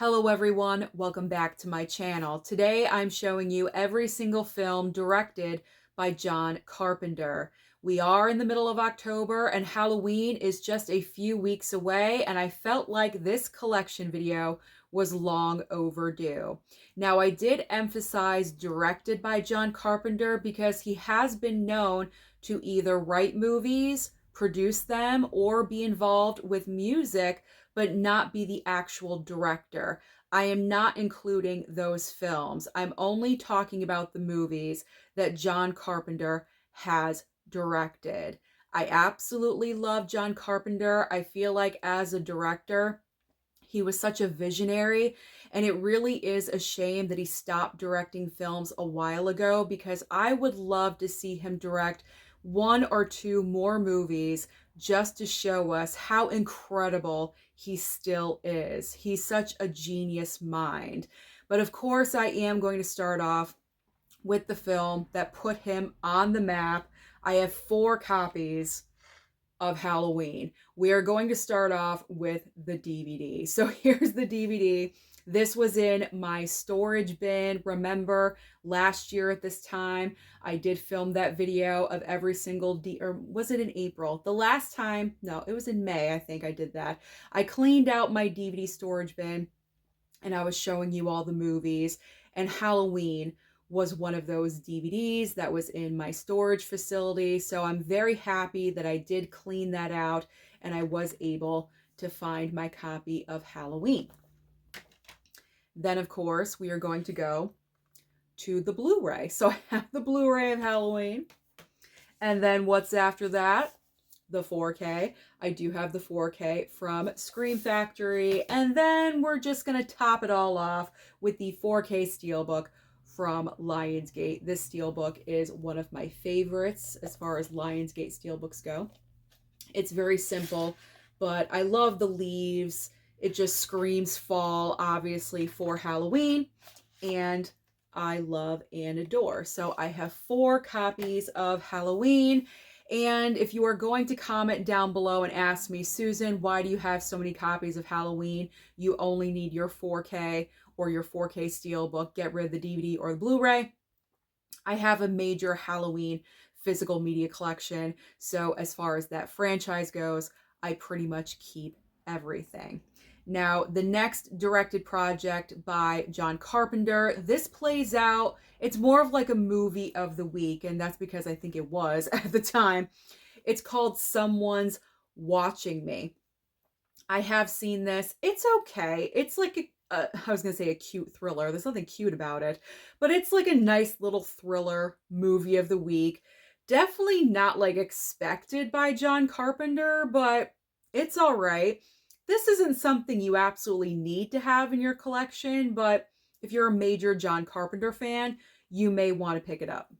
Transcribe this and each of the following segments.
Hello everyone, welcome back to my channel. Today I'm showing you every single film directed by John Carpenter. We are in the middle of October and Halloween is just a few weeks away, and I felt like this collection video was long overdue. Now, I did emphasize directed by John Carpenter because he has been known to either write movies, produce them, or be involved with music, but not be the actual director. I am not including those films. I'm only talking about the movies that John Carpenter has directed. I absolutely love John Carpenter. I feel like as a director, he was such a visionary, and it really is a shame that he stopped directing films a while ago, because I would love to see him direct one or two more movies just to show us how incredible he still is. He's such a genius mind. But of course, I am going to start off with the film that put him on the map. I have 4 copies of Halloween. We are going to start off with the DVD. So here's the DVD. This was in my storage bin. Remember, last year at this time, I did film that video of every single or was it in April? The last time, no, it was in May, I think I did that. I cleaned out my DVD storage bin and I was showing you all the movies, and Halloween was one of those DVDs that was in my storage facility. So I'm very happy that I did clean that out and I was able to find my copy of Halloween. Then, of course, we are going to go to the Blu-ray. So I have the Blu-ray of Halloween. And then what's after that? The 4K. I do have the 4K from Scream Factory. And then we're just going to top it all off with the 4K Steelbook from Lionsgate. This Steelbook is one of my favorites as far as Lionsgate Steelbooks go. It's very simple, but I love the leaves. It just screams fall, obviously, for Halloween, and I love and adore. So I have 4 copies of Halloween, and if you are going to comment down below and ask me, Susan, why do you have so many copies of Halloween? You only need your 4K or your 4K Steelbook. Get rid of the DVD or the Blu-ray. I have a major Halloween physical media collection, so as far as that franchise goes, I pretty much keep everything. Now, the next directed project by John Carpenter, this plays out, it's more of like a movie of the week, and that's because I think it was at the time. It's called Someone's Watching Me. I have seen this. It's okay. It's like I was going to say a cute thriller. There's nothing cute about it, but it's like a nice little thriller movie of the week. Definitely not like expected by John Carpenter, but it's all right. This isn't something you absolutely need to have in your collection, but if you're a major John Carpenter fan, you may want to pick it up.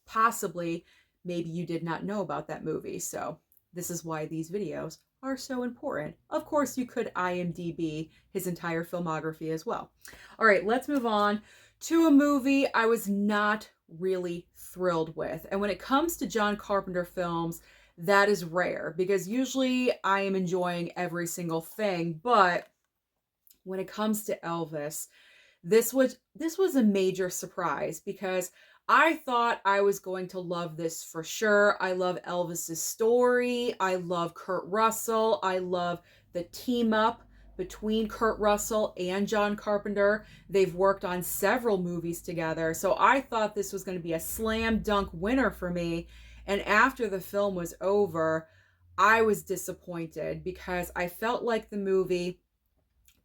Possibly, maybe you did not know about that movie, so this is why these videos are so important. Of course, you could IMDb his entire filmography as well. All right, let's move on to a movie I was not really thrilled with. And when it comes to John Carpenter films, that is rare, because usually I am enjoying every single thing. But when it comes to Elvis, this was a major surprise, because I thought I was going to love this for sure. I love Elvis's story. I love Kurt Russell. I love the team up between Kurt Russell and John Carpenter. They've worked on several movies together. So I thought this was going to be a slam dunk winner for me. And after the film was over, I was disappointed, because I felt like the movie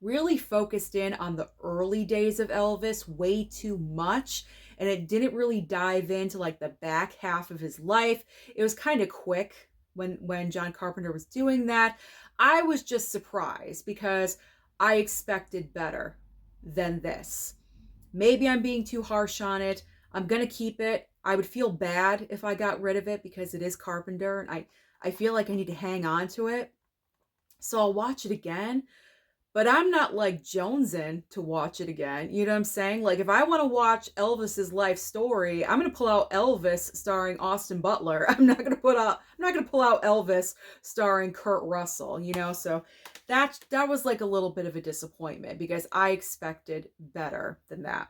really focused in on the early days of Elvis way too much, and it didn't really dive into like the back half of his life. It was kind of quick when John Carpenter was doing that. I was just surprised, because I expected better than this. Maybe I'm being too harsh on it. I'm gonna keep it. I would feel bad if I got rid of it, because it is Carpenter, and I feel like I need to hang on to it. So I'll watch it again. but I'm not like jonesing to watch it again. You know what I'm saying? Like if I want to watch Elvis's life story, I'm going to pull out Elvis starring Austin Butler. I'm not going to pull out Elvis starring Kurt Russell, you know? So that was like a little bit of a disappointment because I expected better than that.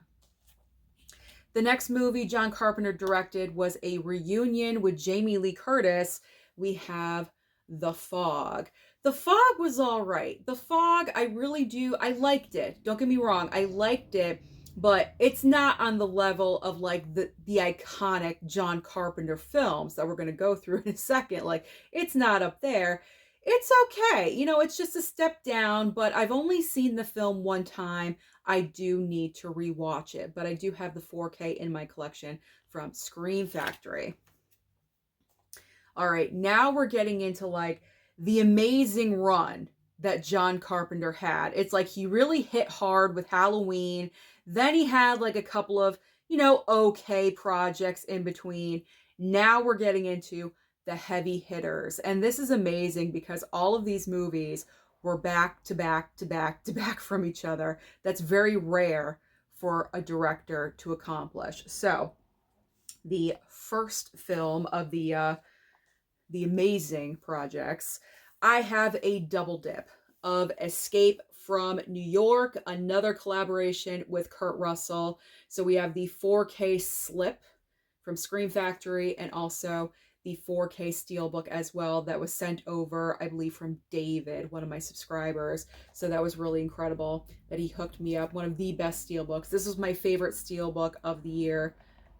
The next movie John Carpenter directed was a reunion with Jamie Lee Curtis. We have The Fog. The Fog was all right. The Fog, I liked it. Don't get me wrong, I liked it, but it's not on the level of like the iconic John Carpenter films that we're going to go through in a second. Like, it's not up there. It's okay. You know, it's just a step down, but I've only seen the film one time. I do need to rewatch it, but I do have the 4K in my collection from Scream Factory. All right, now we're getting into like the amazing run that John Carpenter had. It's like he really hit hard with Halloween. Then he had like a couple of, you know, okay projects in between. Now we're getting into the heavy hitters. And this is amazing because all of these movies were back to back to back to back from each other. That's very rare for a director to accomplish. So the first film of the amazing projects, I have a double dip of Escape from New York, another collaboration with Kurt Russell. So we have the 4K slip from Scream Factory and also the 4K steelbook as well that was sent over, I believe, from David, one of my subscribers. So that was really incredible that he hooked me up. One of the best steelbooks. This was my favorite steelbook of the year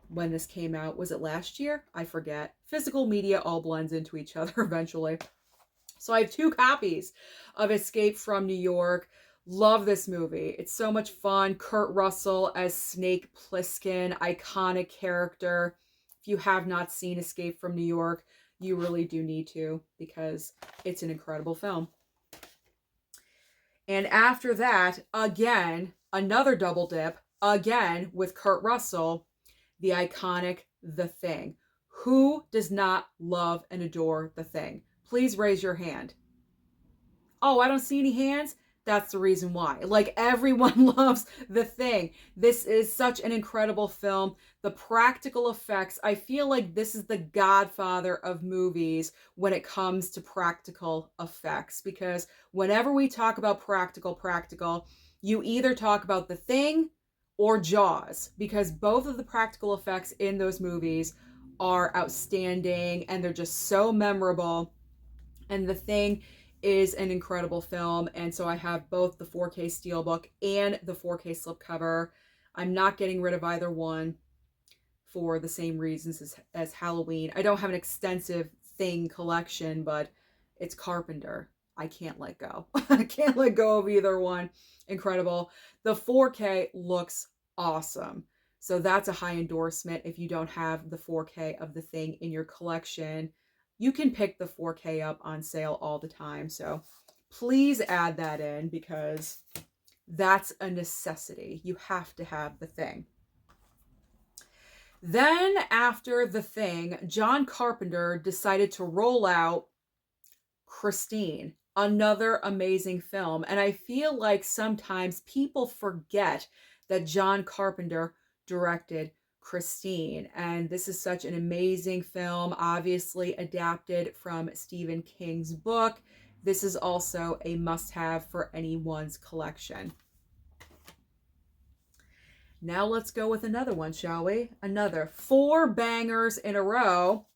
when this came out. Was it last year? I forget. Physical media all blends into each other eventually. So I have 2 copies of Escape from New York. Love this movie. It's so much fun. Kurt Russell as Snake Plissken, iconic character. If you have not seen Escape from New York, you really do need to because it's an incredible film. And after that, again, another double dip, again with Kurt Russell, the iconic The Thing. Who does not love and adore The Thing? Please raise your hand. Oh, I don't see any hands? That's the reason why. Like, everyone loves The Thing. This is such an incredible film. The practical effects, I feel like this is the godfather of movies when it comes to practical effects. Because whenever we talk about practical, you either talk about The Thing or Jaws. Because both of the practical effects in those movies are outstanding and they're just so memorable. And The Thing is an incredible film, and so I have both the 4K steelbook and the 4K slipcover. I'm not getting rid of either one for the same reasons as Halloween. I don't have an extensive Thing collection, but it's Carpenter. I can't let go. I can't let go of either one. Incredible. The 4K looks awesome. So that's a high endorsement if you don't have the 4K of The Thing in your collection. You can pick the 4K up on sale all the time. So please add that in because that's a necessity. You have to have The Thing. Then after The Thing, John Carpenter decided to roll out Christine, another amazing film. And I feel like sometimes people forget that John Carpenter directed Christine, and this is such an amazing film, obviously adapted from Stephen King's book. This is also a must-have for anyone's collection. Now let's go with another one, shall we? Another 4 bangers in a row.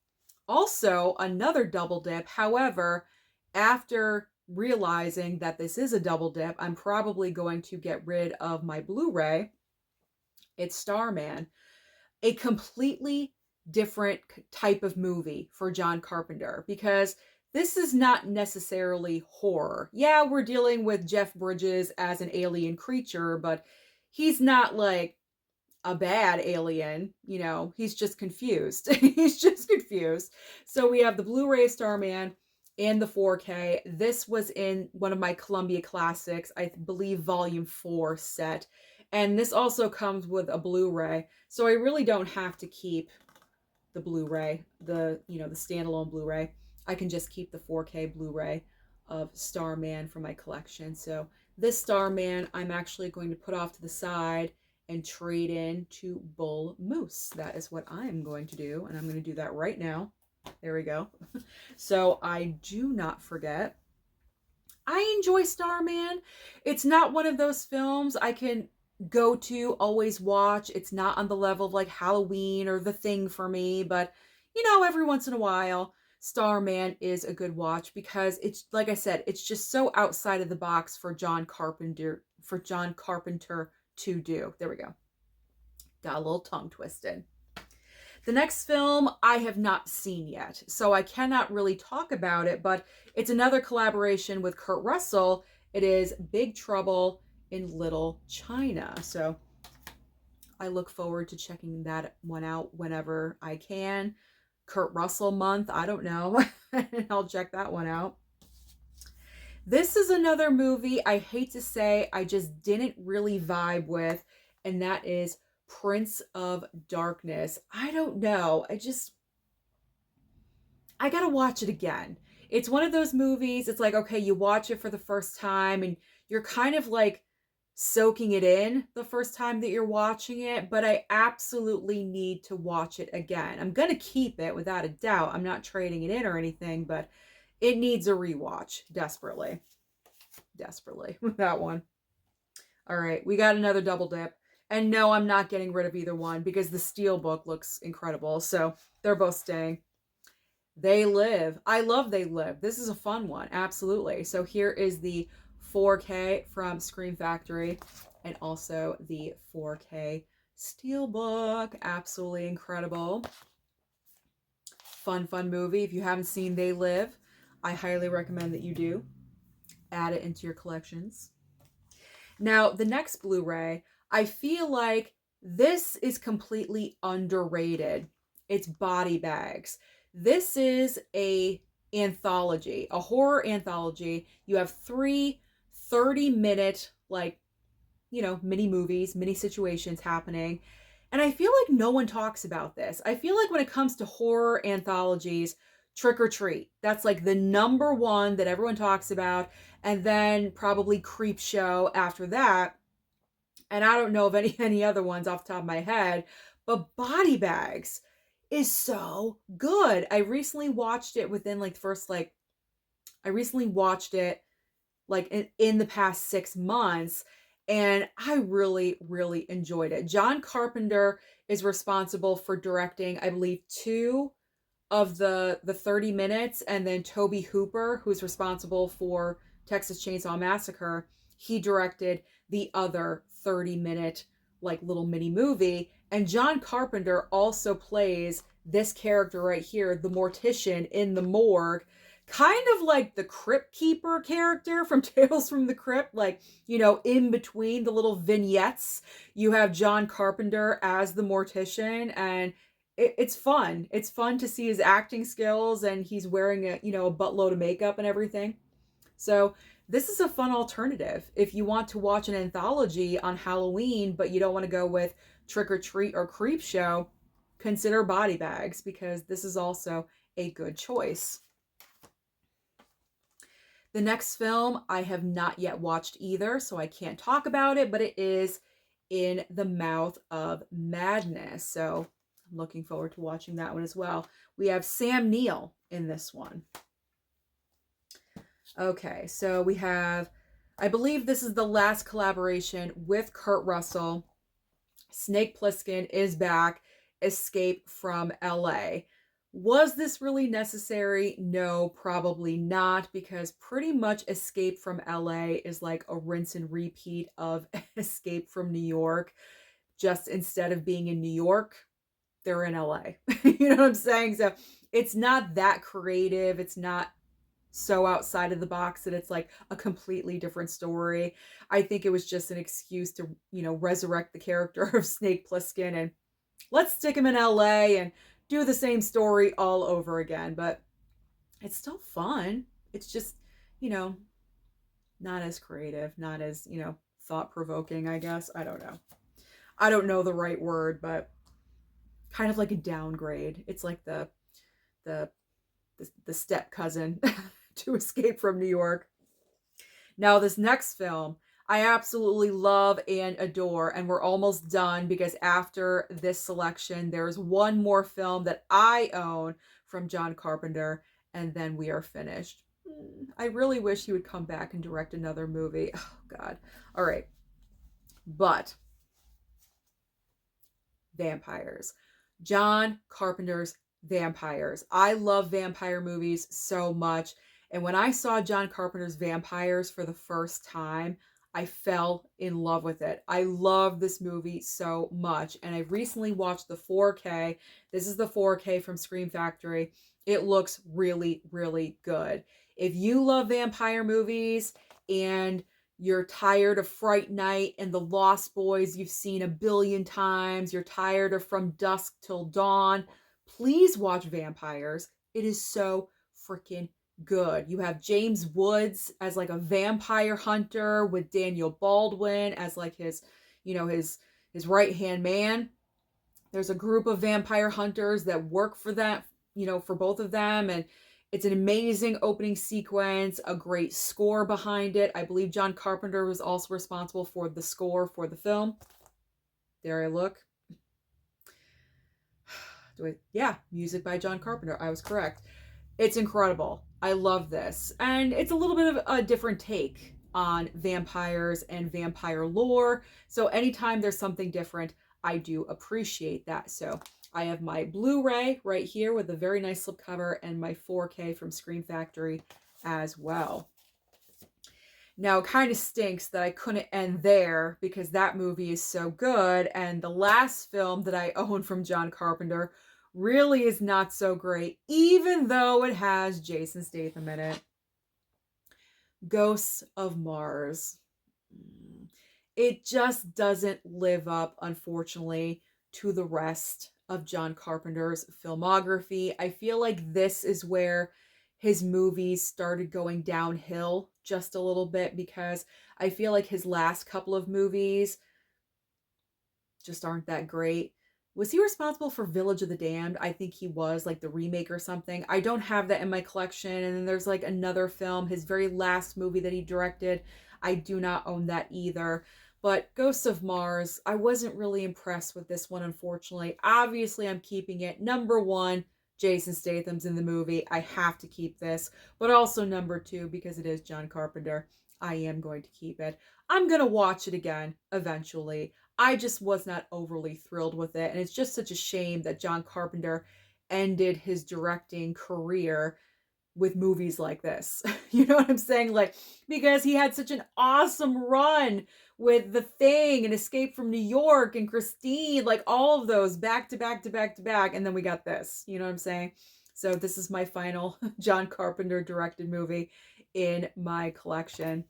Also another double dip. However, after realizing that this is a double dip, I'm probably going to get rid of my Blu-ray. It's Starman. A completely different type of movie for John Carpenter because this is not necessarily horror. Yeah, we're dealing with Jeff Bridges as an alien creature, but he's not like a bad alien, you know, he's just confused. He's just confused. So we have the Blu-ray Starman and the 4K. This was in one of my Columbia Classics, I believe volume 4 set. And this also comes with a Blu-ray. So I really don't have to keep the Blu-ray, the standalone Blu-ray. I can just keep the 4K Blu-ray of Starman from my collection. So This Starman I'm actually going to put off to the side and trade in to Bull Moose. That is what I'm going to do, and I'm going to do that right now. There we go. So I do not forget. I enjoy Starman. It's not one of those films I can go to, always watch. It's not on the level of like Halloween or The Thing for me, but you know, every once in a while, Starman is a good watch because it's, like I said, it's just so outside of the box for John Carpenter to do. There we go. Got a little tongue twisted. The next film I have not seen yet, so I cannot really talk about it, but it's another collaboration with Kurt Russell. It is Big Trouble in Little China. So I look forward to checking that one out whenever I can. Kurt Russell month, I don't know. I'll check that one out. This is another movie I hate to say I just didn't really vibe with, and that is Prince of Darkness. I don't know. I gotta watch it again. It's one of those movies, it's like, okay, you watch it for the first time and you're kind of like soaking it in the first time that you're watching it, but I absolutely need to watch it again. I'm gonna keep it without a doubt. I'm not trading it in or anything, but it needs a rewatch desperately. Desperately with that one. All right, we got another double dip. And no, I'm not getting rid of either one because the Steelbook looks incredible. So they're both staying. They Live. I love They Live. This is a fun one. Absolutely. So here is the 4K from Scream Factory and also the 4K Steelbook. Absolutely incredible. Fun movie. If you haven't seen They Live, I highly recommend that you do. Add it into your collections. Now, the next Blu-ray, I feel like this is completely underrated. It's Body Bags. This is a anthology, a horror anthology. You have 3 30-minute, like, you know, mini movies, mini situations happening. And I feel like no one talks about this. I feel like when it comes to horror anthologies, Trick or Treat, that's like the number one that everyone talks about. And then probably Creep Show after that. And I don't know of any other ones off the top of my head, but Body Bags is so good. I recently watched it within like the first, like, I recently watched it like in the past 6 months, and I really, really enjoyed it. John Carpenter is responsible for directing, I believe, 2 of the 30 minutes, and then Toby Hooper, who's responsible for Texas Chainsaw Massacre, he directed the other 30-minute like little mini movie. And John Carpenter also plays this character right here, the mortician in the morgue, kind of like the Crypt Keeper character from Tales from the Crypt. Like, you know, in between the little vignettes, you have John Carpenter as the mortician, and it's fun. It's fun to see his acting skills, and he's wearing a, you know, a buttload of makeup and everything. So this is a fun alternative. If you want to watch an anthology on Halloween, but you don't want to go with Trick or Treat or Creep Show, consider Body Bags, because this is also a good choice. The next film I have not yet watched either, so I can't talk about it, but it is In the Mouth of Madness. So I'm looking forward to watching that one as well. We have Sam Neill in this one. Okay, so we have, I believe this is the last collaboration with Kurt Russell. Snake Plissken is back. Escape from LA. Was this really necessary? No, probably not, because pretty much Escape from LA is like a rinse and repeat of Escape from New York. Just instead of being in New York, they're in LA. You know what I'm saying? So it's not that creative. It's not so outside of the box that it's like a completely different story. I think it was just an excuse to, you know, resurrect the character of Snake Plissken and let's stick him in LA and do the same story all over again. But it's still fun. It's just, you know, not as creative, not as, you know, thought-provoking, I guess. I don't know. I don't know the right word, but kind of like a downgrade. It's like the step cousin to Escape from New York. Now, this next film, I absolutely love and adore. And we're almost done because after this selection, there's one more film that I own from John Carpenter, and then we are finished. I really wish he would come back and direct another movie. Oh, God. All right. But vampires. John Carpenter's vampires. I love vampire movies so much. And when I saw John Carpenter's Vampires for the first time, I fell in love with it. I love this movie so much. And I recently watched the 4K. This is the 4K from Scream Factory. It looks really, really good. If you love vampire movies and you're tired of Fright Night and The Lost Boys you've seen a billion times, you're tired of From Dusk Till Dawn, please watch Vampires. It is so freaking good. You have James Woods as like a vampire hunter with Daniel Baldwin as like his, his right-hand man. There's a group of vampire hunters that work for that, for both of them, and it's an amazing opening sequence, a great score behind it. I believe John Carpenter was also responsible for the score for the film. There I look. Yeah, music by John Carpenter. I was correct. It's incredible. I love this. And it's a little bit of a different take on vampires and vampire lore. So anytime there's something different, I do appreciate that. So I have my Blu-ray right here with a very nice slipcover and my 4K from Scream Factory as well. Now, it kind of stinks that I couldn't end there because that movie is so good. And the last film that I own from John Carpenter really is not so great, even though it has Jason Statham in it. Ghosts of Mars. It just doesn't live up, unfortunately, to the rest of John Carpenter's filmography. I feel like this is where his movies started going downhill just a little bit because I feel like his last couple of movies just aren't that great. Was he responsible for Village of the Damned? I think he was, like the remake or something. I don't have that in my collection. And then there's like another film, his very last movie that he directed. I do not own that either. But Ghosts of Mars, I wasn't really impressed with this one, unfortunately. Obviously, I'm keeping it. Number one, Jason Statham's in the movie. I have to keep this. But also number two, because it is John Carpenter, I am going to keep it. I'm going to watch it again eventually. I just was not overly thrilled with it. And it's just such a shame that John Carpenter ended his directing career with movies like this. You know what I'm saying? Like, because he had such an awesome run with The Thing and Escape from New York and Christine, like all of those back to back to back to back. And then we got this, you know what I'm saying? So this is my final John Carpenter directed movie in my collection.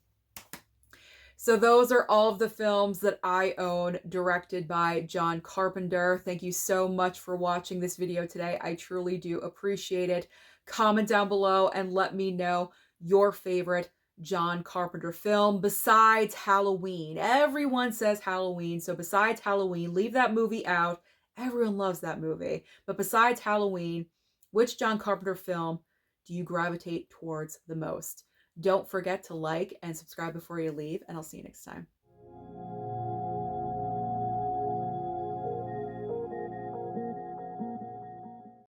So those are all of the films that I own directed by John Carpenter. Thank you so much for watching this video today. I truly do appreciate it. Comment down below and let me know your favorite John Carpenter film besides Halloween. Everyone says Halloween, so besides Halloween, leave that movie out. Everyone loves that movie. But besides Halloween, which John Carpenter film do you gravitate towards the most? Don't forget to like and subscribe before you leave, and I'll see you next time.